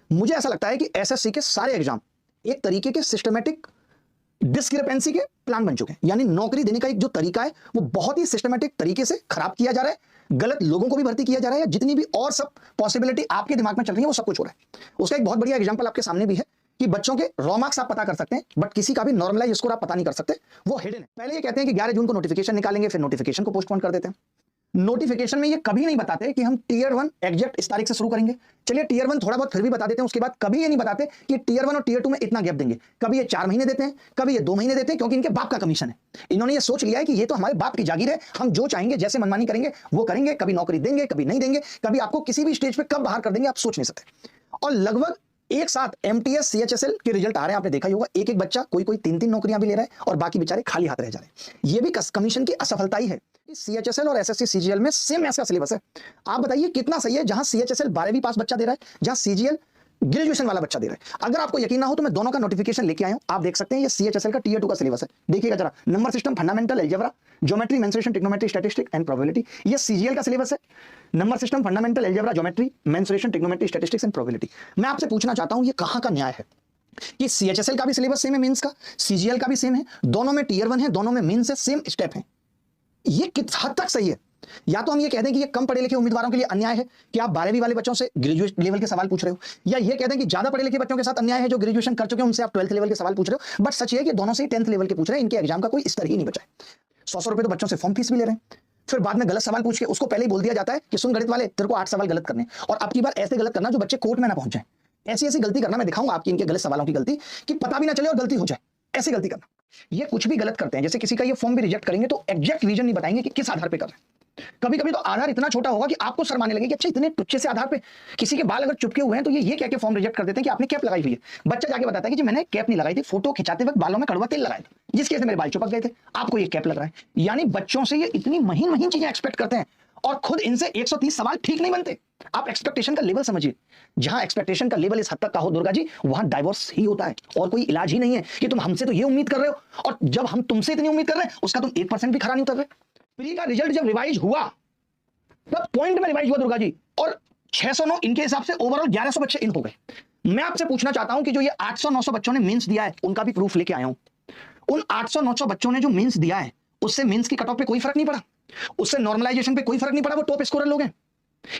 मुझे ऐसा लगता है कि एसएससी के सारे एग्जाम एक तरीके के सिस्टमेटिक डिस्क्रिपेंसी के प्लान बन चुके हैं। यानी नौकरी देने का एक जो तरीका है वो बहुत ही सिस्टमेटिक तरीके से खराब किया जा रहा है, गलत लोगों को भी भर्ती किया जा रहा है, जितनी भी और सब पॉसिबिलिटी आपके दिमाग में चल रही है वो सब कुछ हो रहा है। उसका एक बहुत बढ़िया एग्जांपल आपके सामने भी है कि बच्चों के रॉ मार्क्स आप पता कर सकते हैं, बट किसी का भी नॉर्मलाइज स्कोर आप पता नहीं कर सकते, वो हिडन है। पहले ये कहते हैं कि 11 जून को नोटिफिकेशन निकालेंगे, फिर नोटिफिकेशन को पोस्टपोन कर देते हैं। नोटिफिकेशन में ये कभी नहीं बताते कि हम टीयर 1 एग्जैक्ट इस तारीख से शुरू करेंगे। चलिए टीयर 1 थोड़ा बहुत फिर भी बता देते हैं, उसके बाद कभी ये नहीं बताते कि टीयर 1 और टीयर 2 में इतना गैप देंगे। कभी ये 4 महीने देते हैं, कभी ये 2 महीने देते हैं, क्योंकि इनके बाप का कमीशन है। इन्होंने ये सोच लिया है कि ये तो हमारे बाप की जागीर है, हम जो चाहेंगे जैसे मनमानी करेंगे वो करेंगे, कभी नौकरी देंगे कभी नहीं देंगे, कभी आपको किसी भी स्टेज पे कब बाहर कर देंगे आप सोच नहीं सकते। और लगभग एक साथ एमटीएस सीएचएसएल के रिजल्ट आ रहे हैं, आपने देखा ही होगा, एक एक बच्चा कोई 3-3 नौकरियां भी ले रहा है और बाकी बेचारे खाली हाथ रह जा रहे हैं। ये भी कमीशन की असफलता ही है। सीएचएसएल और एसएससी सीजीएल में सेम मैथ्स का सिलेबस है। आप बताइए कितना सही है, जहां सीएचएसएल 12वीं पास बच्चा दे रहा है, जहां सीजीएल ग्रेजुएशन वाला बच्चा दे रहा है। अगर आपको यकीन ना हो तो मैं दोनों का नोटिफिकेशन लेके आया हूं, आप देख सकते हैं। ये सीएचएसएल का टीयर 2 का सिलेबस है, देखिएगा जरा। Number system, fundamental algebra, geometry, mensuration, trigonometry, statistics and probability. ये सीजीएल का सिलेबस है। Number system, fundamental algebra, geometry, mensuration, trigonometry, statistics and probability. मैं आपसे पूछना चाहता हूं ये कहां का न्याय है कि सीएचएसएल का भी सिलेबस सेम है मेंस का, सीजीएल का भी सेम है, दोनों में टीयर 1 है, दोनों में मेंस है, सेम स्टेप है। ये किस हद तक सही है? या तो हम ये कह दें कि ये कम पढ़े लिखे उम्मीदवारों के लिए अन्याय है कि आप 12वीं वाले बच्चों से ग्रेजुएट लेवल के सवाल पूछ रहे हो, या ये कह दें कि ज्यादा पढ़े लिखे बच्चों के साथ अन्याय है जो ग्रेजुएशन कर चुके हैं उनसे आप 12th लेवल के सवाल पूछ रहे हो। बट सच ये है कि दोनों से ही 10th लेवल के पूछ रहे हैं, इनके एग्जाम का कोई स्तर ही नहीं बचा है। 100 रुपए तो बच्चों से फॉर्म फीस भी ले रहे हैं, फिर बाद में गलत सवाल पूछ के उसको पहले ही बोल दिया जाता है कि सुन गणित वाले, तेरे को 8 सवाल गलत करने, और अब की बार ऐसे गलत करना जो बच्चे कोर्ट में ना पहुंच जाए। ऐसी ऐसी गलती करना, मैं दिखाऊंगा आपकी इनके गलत सवालों की गलती, कि पता भी ना चले और गलती हो जाए, ऐसी गलती करना। ये कुछ भी गलत करते हैं, जैसे किसी का ये फॉर्म भी रिजेक्ट करेंगे तो एग्जैक्ट रीजन नहीं बताएंगे कि किस आधार पे कर रहे हैं। कभी कभी तो आधार इतना छोटा होगा कि आपको शर्म आने लगे कि अच्छा इतने टुच्चे से आधार पे किसी के बाल अगर चुपके हुए हैं तो ये क्या फॉर्म रिजेक्ट कर देते हैं कि आपने कैप लगाई हुई है। बच्चा जाके बताता है कि जी मैंने कैप नहीं लगाई थी, फोटो खिंचाते वक्त बालों में कड़वा तेल लगाया था, जिसकी वजह से मेरे बाल चिपक गए थे, आपको ये कैप लग रहा है। यानी बच्चों से ये इतनी महीन महीन चीजें एक्सपेक्ट करते हैं और खुद इनसे 130 सवाल ठीक नहीं बनते। आप एक्सपेक्टेशन का लेवल समझिए, जहां एक्सपेक्टेशन का लेवल इस हद तक का हो दुर्गा जी, वहां डाइवोर्स ही होता है और कोई इलाज ही नहीं है कि तुम हमसे तो ये उम्मीद कर रहे हो और जब हम तुमसे इतनी उम्मीद कर रहे हैं उसका तुम 1% भी खरा नहीं उतर रहे। प्री का रिजल्ट जब रिवाइज हुआ तब पॉइंट में रिवाइज हुआ दुर्गा जी, और 609 इनके हिसाब से ओवरऑल 1100 बच्चे इन हो गए। मैं आपसे पूछना चाहता हूं कि जो ये 800-900 बच्चों ने मेंस दिया है उनका भी प्रूफ लेके आया हूं। उन 800-900 बच्चों ने जो मेंस दिया है उससे मेंस की कट ऑफ पे कोई फर्क नहीं पड़ा, उससे नॉर्मलाइजेशन पे कोई फर्क नहीं पड़ा, वो टॉप स्कोरर लोग हैं।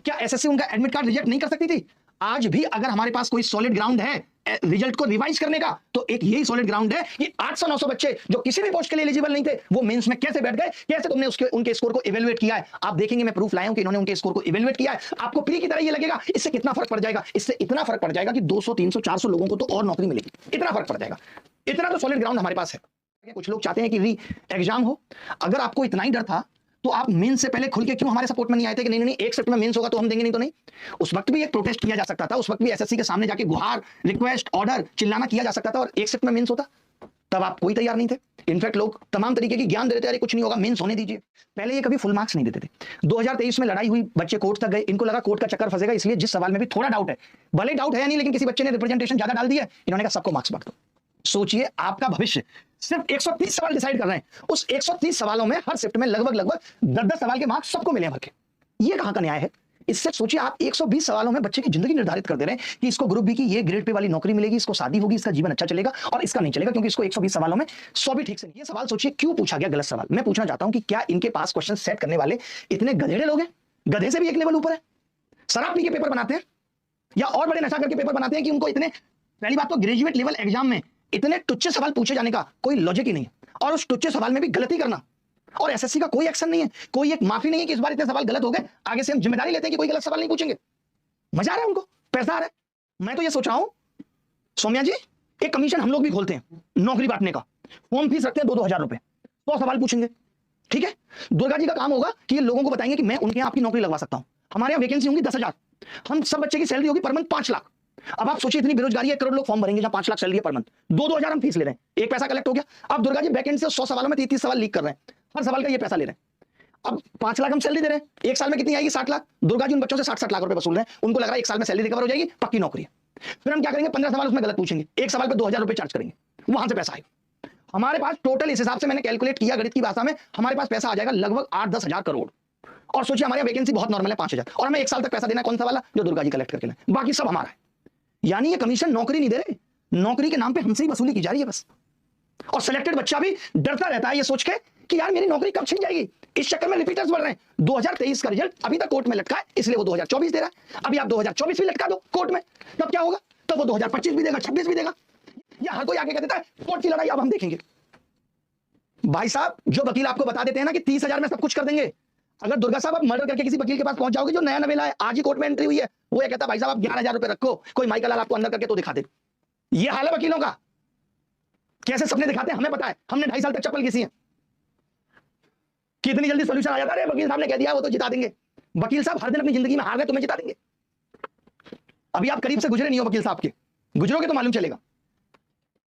क्या एसएससी उनका एडमिट कार्ड रिजेक्ट नहीं कर सकती थी? आज भी अगर हमारे पास कोई सॉलिड ग्राउंड है रिजल्ट को रिवाइज करने का तो एक यही सॉलिड ग्राउंड है कि 800-900 बच्चे जो किसी भी पोस्ट के लिए एलिजिबल नहीं थे वो मेंस में कैसे बैठ गए, कैसे तुमने उनके स्कोर को इवैल्यूएट किया है। आप देखेंगे मैं प्रूफ लाया हूं कि इन्होंने उनके स्कोर को इवैल्यूएट किया है। आपको प्री की तरह ये लगेगा, इससे कितना फर्क पड़ जाएगा? इससे इतना फर्क पड़ जाएगा कि 200, 300, 400 लोगों को तो और नौकरी मिलेगी, इतना फर्क पड़ जाएगा। इतना तो सॉलिड ग्राउंड हमारे पास है। कुछ लोग चाहते हैं कि री एग्जाम हो। अगर आपको इतना ही डर था तो आप मेंस से पहले खुल के क्यों हमारे सपोर्ट में नहीं आए थे कि नहीं नहीं एक शिफ्ट में मेंस होगा तो हम देंगे, नहीं तो नहीं। उस वक्त भी एक प्रोटेस्ट किया जा सकता था, उस वक्त भी एसएससी के सामने जाके गुहार, रिक्वेस्ट, ऑर्डर चिल्लाना किया जा सकता था और एक शिफ्ट में मेंस होता। तब आप कोई तैयार नहीं थे। इनफैक्ट लोग तमाम तरीके की ज्ञान दे रहे थे, अरे कुछ नहीं होगा, मेंस होने दीजिए। पहले ये कभी फुल मार्क्स नहीं देते थे। 2023 में लड़ाई हुई, बच्चे कोर्ट तक गए, इनको लगा कोर्ट का चक्कर फंसेगा, इसलिए जिस सवाल में भी थोड़ा डाउट है, भले डाउट है या नहीं, लेकिन किसी बच्चे ने रिप्रेजेंटेशन ज्यादा डाल दिया, इन्होंने कहा सबको मार्क्स बांट दो। सोचिए आपका भविष्य सिर्फ 130 सवाल डिसाइड कर रहे हैं, उस 130 सवालों में हर शिफ्ट में लगभग 10-10 सवाल के मार्क्स सबको मिले भर के। ये कहां का न्याय है? इससे सोचिए आप 120 सवालों में बच्चे की जिंदगी निर्धारित कर दे रहे हैं कि इसको ग्रुप बी की ये ग्रेड पे वाली नौकरी मिलेगी, इसको शादी होगी, इसका जीवन अच्छा चलेगा और इसका नहीं चलेगा क्योंकि इसको 120 सवालों में 100 भी ठीक से नहीं। ये सवाल सोचिए क्यों पूछा गया, गलत सवाल। मैं पूछना चाहता हूं कि क्या इनके पास क्वेश्चन सेट करने वाले इतने गधेड़े लोग हैं? गधे से भी एक लेवल ऊपर है। शराब पी के पेपर बनाते हैं या और बड़े नशा करके पेपर बनाते हैं कि उनको इतने, पहली बात तो ग्रेजुएट लेवल एग्जाम में इतने टुच्चे सवाल पूछे जाने का कोई लॉजिक ही नहीं है, और उस टुच्चे सवाल में भी गलती करना, और एसएससी का कोई एक्शन नहीं है, कोई एक माफी नहीं है कि इस बार इतने सवाल गलत हो गए, आगे से हम जिम्मेदारी लेते हैं कि कोई गलत सवाल नहीं पूछेंगे। मजा आ रहा है उनको, पैसा आ रहा है। मैं तो ये सोच रहा हूं सौम्या जी, एक कमीशन हम लोग भी खोलते हैं नौकरी बांटने का, फॉर्म फीस रखते हैं 2-2 हजार रुपए, 100 सवाल पूछेंगे, ठीक है। दुर्गा जी का काम होगा कि ये लोगों को बताएंगे कि मैं उनके यहाँ आपकी नौकरी लगवा सकता हूं, हमारे यहाँ वैकेंसी होंगी 10,000, हम सब बच्चे की सैलरी होगी पर मंथ 5 लाख। अब आप सोचिए इतनी बेरोजगारी है, 1 करोड़ लोग फॉर्म भरेंगे जहां 5 लाख सैलरी है पर मंथ, 2-2 हजार हम फीस ले रहे हैं, एक पैसा कलेक्ट हो गया। अब दुर्गा जी बैकएंड से 100 सवालों में 30 सवाल लीक कर रहे हैं, हर सवाल का ये पैसा ले रहे हैं। अब 5 लाख हम सैलरी दे रहे हैं, एक साल में कितनी आएगी? 60 लाख। दुर्गा जी उन बच्चों से 60-60 लाख रुपए वसूल रहे हैं, उनको लग रहा है एक साल में सैलरी रिकवर हो जाएगी, पक्की नौकरी है। फिर हम क्या करेंगे, 15 सवाल उसमें गलत पूछेंगे, एक सवाल पे 2,000 रुपए चार्ज करेंगे, वहां से पैसा आएगा हमारे पास। टोटल इस हिसाब से मैंने कैलकुलेट किया गणित की भाषा में, हमारे पास पैसा आ जाएगा लगभग 8-10 हजार करोड़। और सोचिए हमारे वैकेंसी बहुत नॉर्मल है 5,000, और हमें एक साल तक पैसा देना कौन सा वाला? जो दुर्गा जी कलेक्ट करके लाए, बाकी सब हमारा है। यानी ये कमीशन नौकरी नहीं दे रहे, नौकरी के नाम पे हमसे ही वसूली की जा रही है बस। और सिलेक्टेड बच्चा भी डरता रहता है ये सोच के कि यार मेरी नौकरी कब छिन जाएगी। इस चक्कर में रिपीटर्स बढ़ रहे हैं। 2023 का रिजल्ट अभी तक कोर्ट में लटका है, इसलिए वो 2024 दे रहा है। अभी आप 2024 भी लटका दो कोर्ट में, तब क्या होगा? तो वो 2025 भी देगा, 26 भी देगा। या हर कोई आके कह देता है कोर्ट की लड़ाई अब हम देखेंगे। भाई साहब, जो वकील आपको बता देते हैं ना कि 30,000 में सब कुछ कर देंगे, अगर दुर्गा साहब आप मर्डर करके किसी वकील के पास पहुंच जाओगे जो नया नवेला है, आज ही कोर्ट में एंट्री हुई है, वो ये कहता भाई साहब आप 11,000 रुपए रखो, कोई माइकल लाल आपको अंदर करके तो दिखा दे। ये हाल है वकीलों का। कैसे सपने दिखाते हैं हमें पता है, हमने 2.5 साल तक चप्पल घिसी है। कितनी जल्दी सोल्यूशन आ जाता है, वकील साहब ने कह दिया वो तो जिता देंगे। वकील साहब हर दिन अपनी जिंदगी में हार गए, तुम्हें जिता देंगे। अभी आप करीब से गुजरे नहीं हो वकील साहब के, गुजरोगे तो मालूम चलेगा।